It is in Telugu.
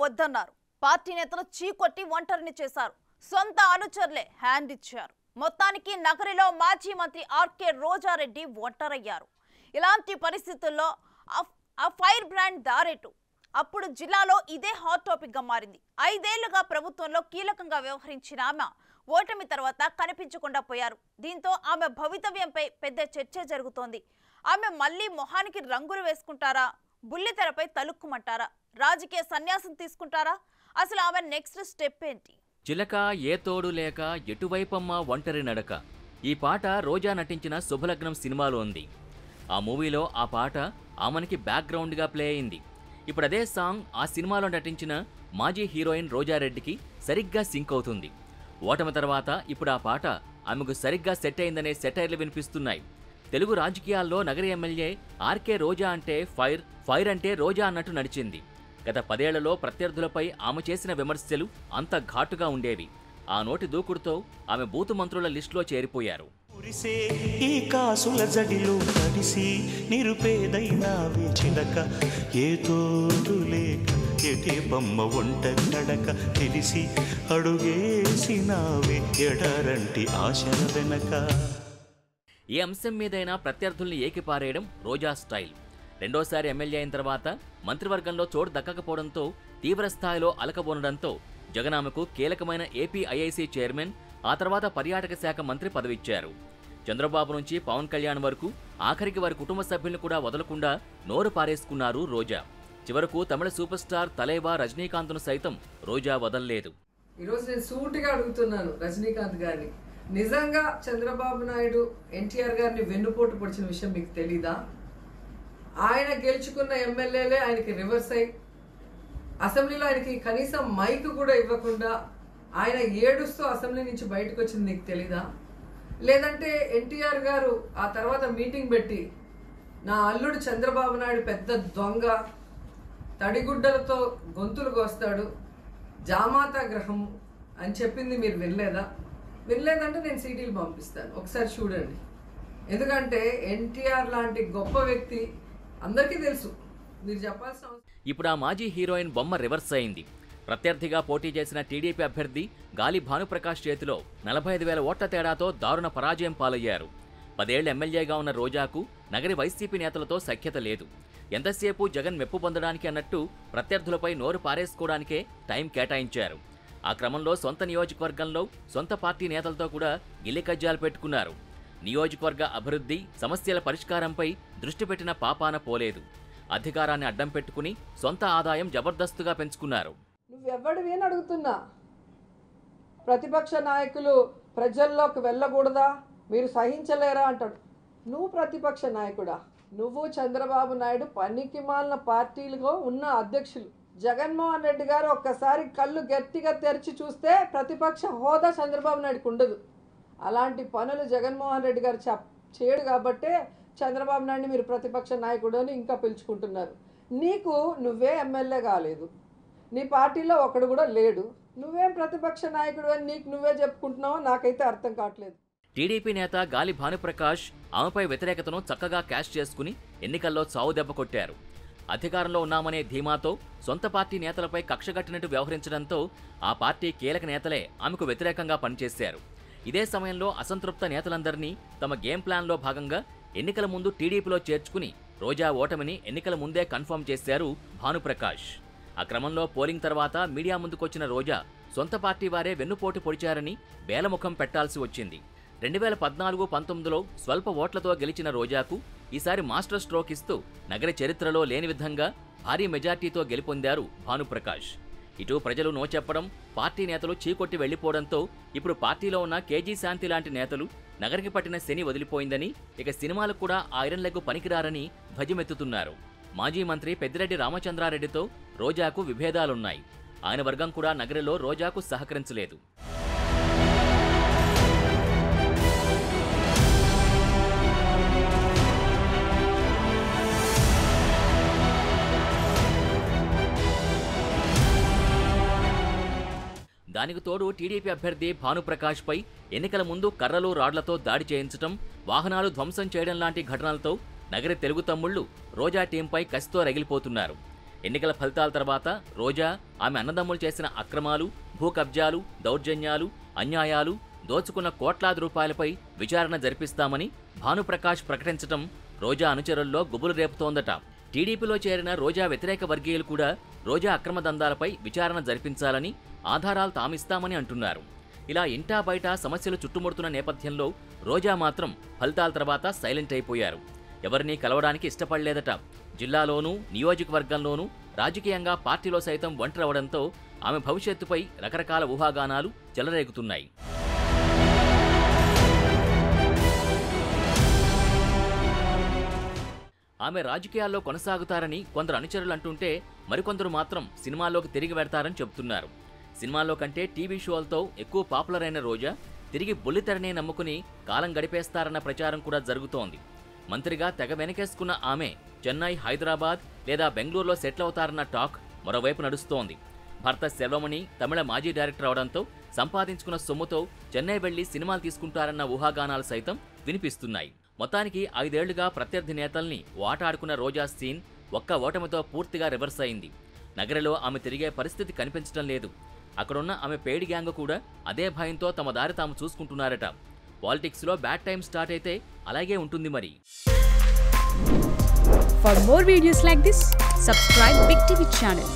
వద్దన్నారు. పార్టీ నేతలు చీకొట్టి ఒంటరిని చేశారు. సొంత అనుచరులే హ్యాండ్ ఇచ్చారు. మొత్తానికి నగరిలో మాజీ మంత్రి ఆర్కే రోజారెడ్డి ఒంటరయ్యారు. ఇలాంటి పరిస్థితుల్లో ఆ ఫైర్ బ్రాండ్ దారేటు అప్పుడు జిల్లాలో ఇదే హాట్ టాపిక్ గా మారింది. 5 ఏళ్లుగా ప్రభుత్వంలో కీలకంగా వ్యవహరించిన ఆమె ఓటమి తర్వాత కనిపించకుండా పోయారు. దీంతో ఆమె భవితవ్యంపై పెద్ద చర్చ జరుగుతోంది. ఆమె మళ్లీ మొహానికి రంగులు వేసుకుంటారా? బుల్లితెరపై తలుక్కుమంటారా? రాజకీయ సన్యాసం తీసుకుంటారా? అసలు ఆమె నెక్స్ట్ స్టెప్ ఏంటి? చిలక ఏ తోడు లేక ఎటువైపమ్మ ఒంటరి నడక. ఈ పాట రోజా నటించిన శుభలగ్నం సినిమాలో ఉంది. ఆ మూవీలో ఆ పాట ఆమెకి బ్యాక్గ్రౌండ్గా ప్లే అయింది. ఇప్పుడు అదే సాంగ్ ఆ సినిమాలో నటించిన మాజీ హీరోయిన్ రోజారెడ్డికి సరిగ్గా సింక్ అవుతుంది. ఓటమి తర్వాత ఇప్పుడు ఆ పాట ఆమెకు సరిగ్గా సెట్ అయిందనే సెటైర్లు వినిపిస్తున్నాయి. తెలుగు రాజకీయాల్లో నగరి ఎమ్మెల్యే ఆర్కే రోజా అంటే ఫైర్, ఫైర్ అంటే రోజా అన్నట్టు నడిచింది. గత 10 ఏళ్లలో ప్రత్యర్థులపై ఆమె చేసిన విమర్శలు అంత ఘాటుగా ఉండేవి. ఆ నోటి దూకుడుతో ఆమె బూతు మంత్రుల లిస్టులో చేరిపోయారు. ఈ కాసుల జడిలో తడిసి నిరుపేదైనావే చిలక, ఏ తోడు లేక ఎటే బొమ్మ ఒంటరి నడక, తెలిసి అడుగేసినావే ఎడారంటి ఆశల వెనక. ఏ అంశం మీదైనా ప్రత్యర్థుల్ని ఏకిపారేయడం రోజా స్టైల్. రెండోసారి ఎమ్మెల్యే అయిన తర్వాత మంత్రివర్గంలో చోటు దక్కకపోవడంతో తీవ్రస్థాయిలో అలకబోనడంతో జగన్ ఆమెకు కీలకమైన ఏపీ ఐఐసీ చైర్మన్, ఆ తర్వాత పర్యాటక శాఖ మంత్రి పదవిచ్చారు. చంద్రబాబు నుంచి పవన్ కళ్యాణ్ వరకు ఆఖరికి వారి కుటుంబ సభ్యులను కూడా వదలకుండా నోరు పారేసుకున్నారు రోజా. చివరకు తమిళ సూపర్ స్టార్ తలైవా రజనీకాంత్ను సైతం రోజా వదల్లేదు. ఈరోజు నేను సూటిగా అడుగుతున్నాను రజనీకాంత్ గారిని, నిజంగా చంద్రబాబు నాయుడు ఎన్టీఆర్ గారిని వెన్నుపోటు పొడిచిన విషయం మీకు తెలీదా? ఆయన గెలుచుకున్న ఎమ్మెల్యేలే ఆయనకి రివర్స్ అయ్యి అసెంబ్లీలో ఆయనకి కనీసం మైక్ కూడా ఇవ్వకుండా ఆయన ఏడుస్తూ అసెంబ్లీ నుంచి బయటకు వచ్చింది నీకు తెలీదా? లేదంటే ఎన్టీఆర్ గారు ఆ తర్వాత మీటింగ్ పెట్టి నా అల్లుడు చంద్రబాబు నాయుడు పెద్ద దొంగ, తడిగుడ్డలతో గొంతులు కోస్తాడు, జామాత గ్రహం అని చెప్పింది మీరు వినలేదా? వినలేదంటే నేను సీడీలు పంపిస్తాను, ఒకసారి చూడండి. ఎందుకంటే ఎన్టీఆర్ లాంటి గొప్ప వ్యక్తి అందరికీ తెలుసు, మీరు చెప్పాల్సిన అవసరం. ఇప్పుడు ఆ మాజీ హీరోయిన్ బొమ్మ రివర్స్ అయింది. ప్రత్యర్థిగా పోటీ చేసిన టీడీపీ అభ్యర్థి గాలి భానుప్రకాష్ చేతిలో 45,000 ఓట్ల తేడాతో దారుణ పరాజయం పాలయ్యారు. 10 ఏళ్ల ఎమ్మెల్యేగా ఉన్న రోజాకు నగరి వైసీపీ నేతలతో సఖ్యత లేదు. ఎంతసేపు జగన్ మెప్పు పొందడానికి అన్నట్టు ప్రత్యర్థులపై నోరు పారేసుకోవడానికే టైం కేటాయించారు. ఆ క్రమంలో సొంత నియోజకవర్గంలో సొంత పార్టీ నేతలతో కూడా గిల్లికజ్జాలు పెట్టుకున్నారు. నియోజకవర్గ అభివృద్ధి, సమస్యల పరిష్కారంపై దృష్టి పెట్టిన పాపాన పోలేదు. అధికారాన్ని అడ్డం పెట్టుకుని సొంత ఆదాయం జబర్దస్తుగా పెంచుకున్నారు. నువ్వెవ్వడివి అని అడుగుతున్నా. ప్రతిపక్ష నాయకులు ప్రజల్లోకి వెళ్ళకూడదా, మీరు సహించలేరా అంటాడు. నువ్వు ప్రతిపక్ష నాయకుడా? నువ్వు చంద్రబాబు నాయుడు పనికి మాలిన పార్టీలుగా ఉన్న అధ్యక్షులు. జగన్మోహన్ రెడ్డి గారు ఒక్కసారి కళ్ళు గట్టిగా తెరిచి చూస్తే ప్రతిపక్ష హోదా చంద్రబాబు నాయుడుకు ఉండదు. అలాంటి పనులు జగన్మోహన్ రెడ్డి గారు చేయడు కాబట్టే చంద్రబాబు నాయుడిని మీరు ప్రతిపక్ష నాయకుడు అని ఇంకా పిలుచుకుంటున్నారు. నీకు నువ్వే ఎమ్మెల్యే కాలేదు, నీ పార్టీలో ఒకడు కూడా లేడు, నువ్వేం ప్రతిపక్ష నాయకుడు అని నీకు నువ్వే చెప్పుకుంటున్నావో నాకైతే అర్థం కావట్లేదు. టీడీపీ నేత గాలి భానుప్రకాష్ ఆమెపై వ్యతిరేకతను చక్కగా క్యాష్ చేసుకుని ఎన్నికల్లో చావు దెబ్బ కొట్టారు. అధికారంలో ఉన్నామనే ధీమాతో సొంత పార్టీ నేతలపై కక్షగట్టినట్టు వ్యవహరించడంతో ఆ పార్టీ కీలక నేతలే ఆమెకు వ్యతిరేకంగా పనిచేశారు. ఇదే సమయంలో అసంతృప్త నేతలందరినీ తమ గేమ్ ప్లాన్లో భాగంగా ఎన్నికల ముందు టీడీపీలో చేర్చుకుని రోజా ఓటమిని ఎన్నికల ముందే కన్ఫర్మ్ చేశారు భానుప్రకాష్. ఆ క్రమంలో పోలింగ్ తర్వాత మీడియా ముందుకొచ్చిన రోజా సొంత పార్టీ వారే వెన్నుపోటు పొడిచారని బేలముఖం పెట్టాల్సి వచ్చింది. 2014-19లో స్వల్ప ఓట్లతో గెలిచిన రోజాకు ఈసారి మాస్టర్ స్ట్రోక్ ఇస్తూ నగర చరిత్రలో లేని విధంగా భారీ మెజార్టీతో గెలుపొందారు భానుప్రకాష్. ఇటు ప్రజలు నో చెప్పడం, పార్టీ నేతలు చీకొట్టి వెళ్లిపోవడంతో ఇప్పుడు పార్టీలో ఉన్న కేజీ శాంతి లాంటి నేతలు నగరికి పట్టిన శని వదిలిపోయిందని, ఇక సినిమాలకు కూడా ఐరన్ లెగ్ పనికిరారని ధ్వజమెత్తుతున్నారు. మాజీ మంత్రి పెద్దిరెడ్డి రామచంద్రారెడ్డితో రోజాకు విభేదాలున్నాయి. ఆయన వర్గం కూడా నగరిలో రోజాకు సహకరించలేదు. దానికి తోడు టీడీపీ అభ్యర్థి భానుప్రకాష్ పై ఎన్నికల ముందు కర్రలు రాడ్లతో దాడి చేయించడం, వాహనాలు ధ్వంసం చేయడం లాంటి ఘటనలతో నగర తెలుగు తమ్ముళ్లు రోజా టీంపై కసితో రగిలిపోతున్నారు. ఎన్నికల ఫలితాల తర్వాత రోజా ఆమె అన్నదమ్ములు చేసిన అక్రమాలు, భూ కబ్జాలు, దౌర్జన్యాలు, అన్యాయాలు, దోచుకున్న కోట్లాది రూపాయలపై విచారణ జరిపిస్తామని భానుప్రకాష్ ప్రకటించడం రోజా అనుచరుల్లో గుబులు రేపుతోందట. టీడీపీలో చేరిన రోజా వ్యతిరేక వర్గీయులు కూడా రోజా అక్రమ దందాలపై విచారణ జరిపించాలని, ఆధారాలు తామిస్తామని అంటున్నారు. ఇలా ఇంటా బయట సమస్యలు చుట్టుముడుతున్న నేపథ్యంలో రోజా మాత్రం ఫలితాల తర్వాత సైలెంట్ అయిపోయారు. ఎవరినీ కలవడానికి ఇష్టపడలేదట. జిల్లాలోనూ, నియోజకవర్గంలోనూ, రాజకీయంగా పార్టీలో సైతం ఒంటరవడంతో ఆమె భవిష్యత్తుపై రకరకాల ఊహాగానాలు చెలరేగుతున్నాయి. ఆమె రాజకీయాల్లో కొనసాగుతారని కొందరు అనుచరులు అంటుంటే, మరికొందరు మాత్రం సినిమాల్లోకి తిరిగి వెడతారని చెబుతున్నారు. సినిమాల్లో కంటే టీవీ షోలతో ఎక్కువ పాపులర్ అయిన రోజా తిరిగి బుల్లితెరనే నమ్ముకుని కాలం గడిపేస్తారన్న ప్రచారం కూడా జరుగుతోంది. మంత్రిగా తెగ వెనకేసుకున్న ఆమె చెన్నై, హైదరాబాద్ లేదా బెంగళూరులో సెటిల్ అవుతారన్న టాక్ మరోవైపు నడుస్తోంది. భర్త సెల్వమణి తమిళ మాజీ డైరెక్టర్ అవడంతో సంపాదించుకున్న సొమ్ముతో చెన్నై వెళ్లి సినిమాలు తీసుకుంటారన్న ఊహాగానాలు సైతం వినిపిస్తున్నాయి. మొత్తానికి 5 ఏళ్లుగా ప్రత్యర్థి నేతల్ని వాటాడుకున్న రోజా సీన్ ఒక్క ఓటమితో పూర్తిగా రివర్స్ అయింది. నగరిలో ఆమె తిరిగే పరిస్థితి కనిపించడం లేదు. అక్కడున్న ఆమె పేడి గ్యాంగ్ కూడా అదే భయంతో తమ దారి తాము చూసుకుంటున్నారట. పాలిటిక్స్లో బ్యాడ్ టైం స్టార్ట్ అయితే అలాగే ఉంటుంది మరి. For more videos like this, subscribe Big TV channel.